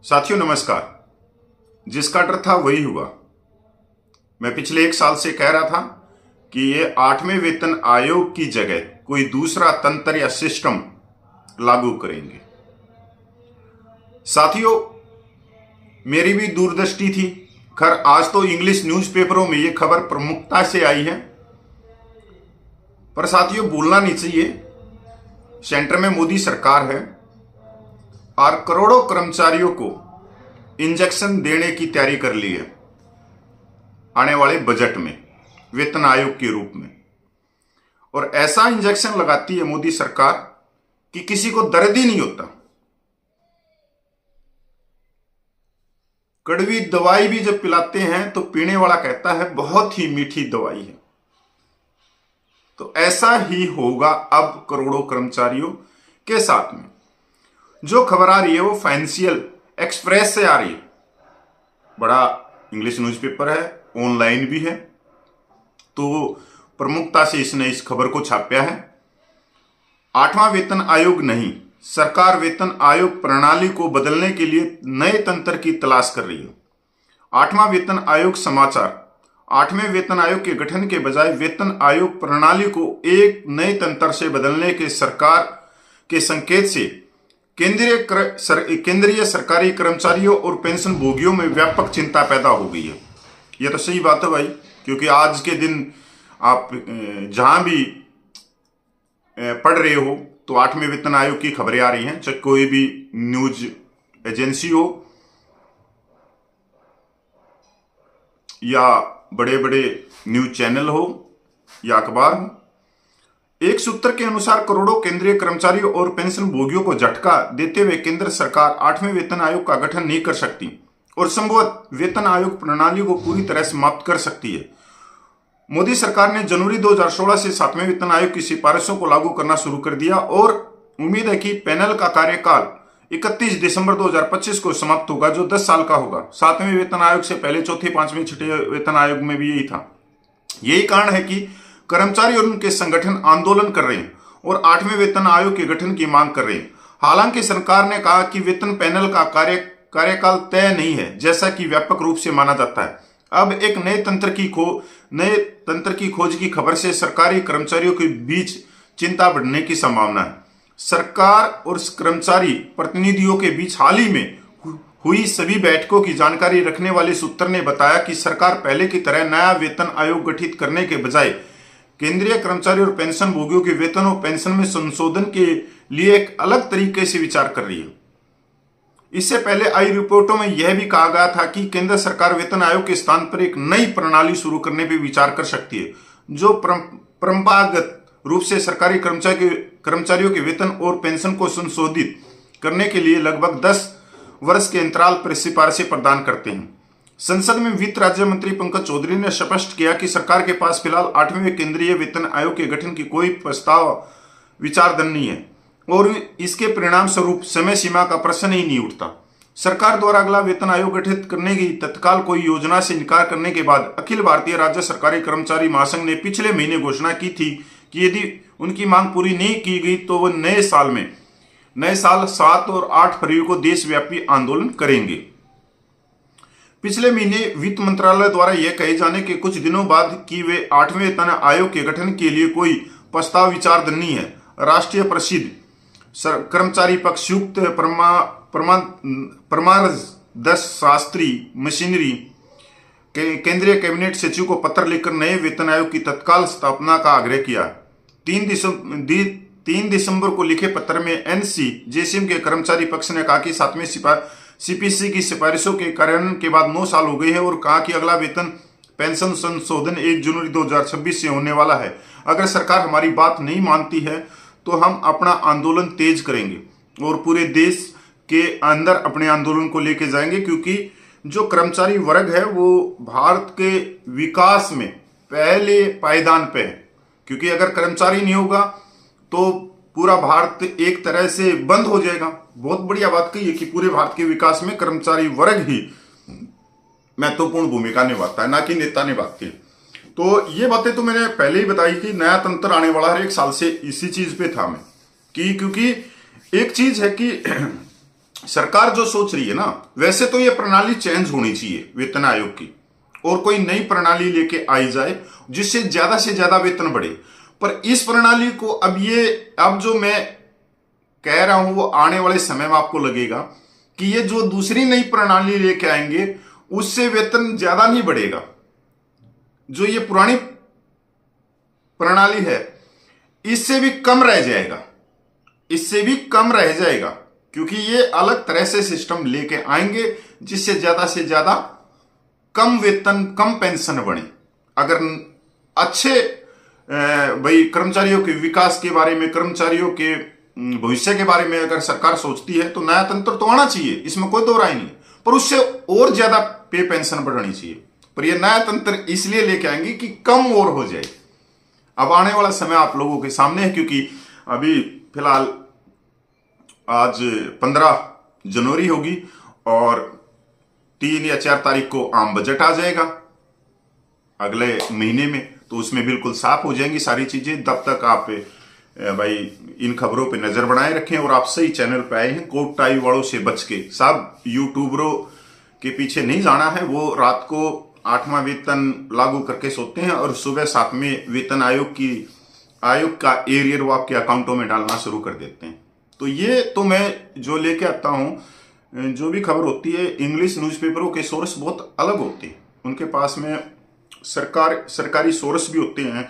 साथियों नमस्कार। जिसका डर था वही हुआ। मैं पिछले 1 साल से कह रहा था कि ये 8वें वेतन आयोग की जगह कोई दूसरा तंत्र या सिस्टम लागू करेंगे। साथियों, मेरी भी दूरदृष्टि थी। खैर आज तो इंग्लिश न्यूज़पेपरों में ये खबर प्रमुखता से आई है, पर साथियों भूलना नहीं चाहिए, सेंटर में मोदी सरकार है और करोड़ों कर्मचारियों को इंजेक्शन देने की तैयारी कर ली है आने वाले बजट में वेतन आयोग के रूप में। और ऐसा इंजेक्शन लगाती है मोदी सरकार कि किसी को दर्द ही नहीं होता। कड़वी दवाई भी जब पिलाते हैं तो पीने वाला कहता है बहुत ही मीठी दवाई है। तो ऐसा ही होगा अब करोड़ों कर्मचारियों के साथ में। जो खबर आ रही है वो फाइनेंशियल एक्सप्रेस से आ रही है। बड़ा इंग्लिश न्यूज़पेपर है, ऑनलाइन भी है, तो प्रमुखता से इसने इस खबर को छापा है। 8वां वेतन आयोग नहीं, सरकार वेतन आयोग प्रणाली को बदलने के लिए नए तंत्र की तलाश कर रही है। 8वां वेतन आयोग समाचार। 8वें वेतन आयोग के गठन के बजाय वेतन आयोग प्रणाली को एक नए तंत्र से बदलने के सरकार के संकेत से केंद्रीय सरकारी कर्मचारियों और पेंशन भोगियों में व्यापक चिंता पैदा हो गई है। यह तो सही बात है भाई, क्योंकि आज के दिन आप जहां भी पढ़ रहे हो तो 8वें वेतन आयोग की खबरें आ रही हैं, चाहे कोई भी न्यूज एजेंसी हो या बड़े बड़े न्यूज चैनल हो या अखबार हो। एक सूत्र के अनुसार करोड़ों केंद्रीय कर्मचारियों और पेंशन भोगियों को झटका देते हुए केंद्र सरकार 8वें वेतन आयोग का गठन नहीं कर सकती और संभवतः वेतन आयोग प्रणाली को पूरी तरह समाप्त कर सकती है। मोदी सरकार ने जनवरी 2016 से 7वें वेतन आयोग की सिफारिशों को लागू करना शुरू कर दिया और उम्मीद है कि पैनल का कार्यकाल 31 दिसंबर 2025 को समाप्त होगा, जो 10 साल का होगा। 7वें वेतन आयोग से पहले चौथे, 5वें, 6ठे वेतन आयोग में भी यही था। यही कारण है कि कर्मचारी और उनके संगठन आंदोलन कर रहे हैं और 8वें वेतन आयोग के गठन की मांग कर रहे हैं। हालांकि सरकार ने कहा कि वेतन पैनल का कार्यकाल तय नहीं है, जैसा कि व्यापक रूप से माना जाता है। अब एक नए तंत्र की खोज की खबर से सरकारी कर्मचारियों के बीच चिंता बढ़ने की संभावना है। सरकार और कर्मचारी प्रतिनिधियों के बीच हाल ही में हुई सभी बैठकों की जानकारी रखने वाले सूत्र ने बताया कि सरकार पहले की तरह नया वेतन आयोग गठित करने के बजाय केंद्रीय कर्मचारी और पेंशन भोगियों के वेतन और पेंशन में संशोधन के लिए एक अलग तरीके से विचार कर रही है। इससे पहले आई रिपोर्टों में यह भी कहा गया था कि केंद्र सरकार वेतन आयोग के स्थान पर एक नई प्रणाली शुरू करने पर विचार कर सकती है, जो परंपरागत रूप से सरकारी कर्मचारियों के वेतन और पेंशन को संशोधित करने के लिए लगभग 10 वर्ष के अंतराल पर सिफारिशें प्रदान करते हैं। संसद में वित्त राज्य मंत्री पंकज चौधरी ने स्पष्ट किया कि सरकार के पास फिलहाल 8वें केंद्रीय वेतन आयोग के गठन की कोई प्रस्ताव विचारधन नहीं है और इसके परिणाम स्वरूप समय सीमा का प्रश्न ही नहीं उठता। सरकार द्वारा अगला वेतन आयोग गठित करने की तत्काल कोई योजना से इनकार करने के बाद अखिल भारतीय राज्य सरकारी कर्मचारी महासंघ ने पिछले महीने घोषणा की थी कि यदि उनकी मांग पूरी नहीं की गई तो वह नए साल 7 और 8 फरवरी को देशव्यापी आंदोलन करेंगे। पिछले महीने वित्त मंत्रालय द्वारा यह कहे जाने के कुछ दिनों बाद कि वे 8वें वेतन आयोग के गठन के लिए कोई प्रस्ताव विचाराधीन नहीं है, राष्ट्रीय प्रसिद्ध कर्मचारी पक्ष युक्त परमारदर्श शास्त्री मशीनरी केंद्रीय कैबिनेट सचिव को पत्र लिखकर नए वेतन आयोग की तत्काल स्थापना का आग्रह किया। 3 दिसंबर को लिखे पत्र में एनसी जेसीएम के कर्मचारी पक्ष ने कहा कि 7वें सीपीसी की सिफारिशों के कार्यान्वयन के बाद 9 साल हो गए हैं और कहा कि अगला वेतन पेंशन संशोधन 1 जनवरी 2026 से होने वाला है। अगर सरकार हमारी बात नहीं मानती है तो हम अपना आंदोलन तेज करेंगे और पूरे देश के अंदर अपने आंदोलन को लेके जाएंगे, क्योंकि जो कर्मचारी वर्ग है वो भारत के विकास में पहले पायदान पे है। क्योंकि अगर कर्मचारी नहीं होगा तो पूरा भारत एक तरह से बंद हो जाएगा। बहुत बढ़िया बात कही है कि पूरे भारत के विकास में कर्मचारी वर्ग ही महत्वपूर्ण भूमिका निभाता है, ना कि नेता निभाते हैं। तो ये बातें तो मैंने पहले ही बताई कि नया तंत्र आने वाला हर 1 साल से इसी चीज पे था मैं, कि क्योंकि एक चीज है कि सरकार जो सोच रही है ना, वैसे तो ये प्रणाली चेंज होनी चाहिए वेतन आयोग की, और कोई नई प्रणाली लेके आई जाए जिससे ज्यादा से ज्यादा वेतन बढ़े। पर इस प्रणाली को अब जो मैं कह रहा हूं वो आने वाले समय में आपको लगेगा कि ये जो दूसरी नई प्रणाली लेके आएंगे उससे वेतन ज्यादा नहीं बढ़ेगा। जो ये पुरानी प्रणाली है इससे भी कम रह जाएगा, इससे भी कम रह जाएगा, क्योंकि ये अलग तरह से सिस्टम लेके आएंगे जिससे ज्यादा कम वेतन कम पेंशन बने। अगर अच्छे भाई कर्मचारियों के विकास के बारे में, कर्मचारियों के भविष्य के बारे में अगर सरकार सोचती है तो नया तंत्र तो आना चाहिए, इसमें कोई दो राय नहीं, पर उससे और ज्यादा पे पेंशन बढ़ानी चाहिए। पर यह नया तंत्र इसलिए लेके आएंगे कि कम और हो जाए। अब आने वाला समय आप लोगों के सामने है, क्योंकि अभी फिलहाल आज 15 जनवरी होगी और 3 या 4 तारीख को आम बजट आ जाएगा अगले महीने में, तो उसमें बिल्कुल साफ हो जाएंगी सारी चीजें। तब तक आप भाई इन खबरों पे नजर बनाए रखें, और आप सही चैनल पे आए हैं, कोट टाई वालों से बच के। सब यूट्यूबरों के पीछे नहीं जाना है, वो रात को 8वां वेतन लागू करके सोते हैं और सुबह 7वें वेतन आयोग का एरियर वो आपके अकाउंटों में डालना शुरू कर देते हैं। तो ये तो मैं जो लेके आता हूं, जो भी खबर होती है, इंग्लिश न्यूज़पेपरों के सोर्स बहुत अलग होते हैं, उनके पास में सरकारी सोर्स भी होते हैं,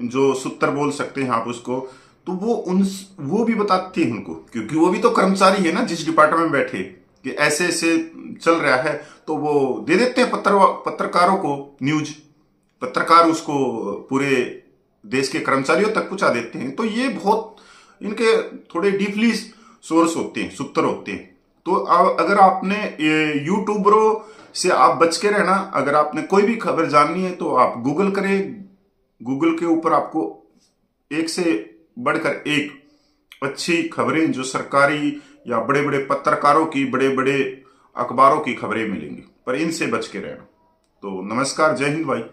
जो सूत्र बोल सकते हैं आप उसको, तो वो भी बताते हैं उनको, क्योंकि वो भी तो कर्मचारी है ना जिस डिपार्टमेंट में बैठे, कि ऐसे ऐसे चल रहा है, तो वो दे देते हैं पत्रकारों को न्यूज, पत्रकार उसको पूरे देश के कर्मचारियों तक पहुंचा देते हैं। तो ये बहुत इनके थोड़े डीपली सोर्स होते हैं, सूत्र होते हैं। तो अगर आपने यूट्यूबरों से आप बच के रहना, अगर आपने कोई भी खबर जाननी है तो आप गूगल करें, गूगल के ऊपर आपको एक से बढ़कर एक अच्छी खबरें जो सरकारी या बड़े बड़े पत्रकारों की, बड़े बड़े अखबारों की खबरें मिलेंगी, पर इनसे बच के रहना। तो नमस्कार, जय हिंद भाई।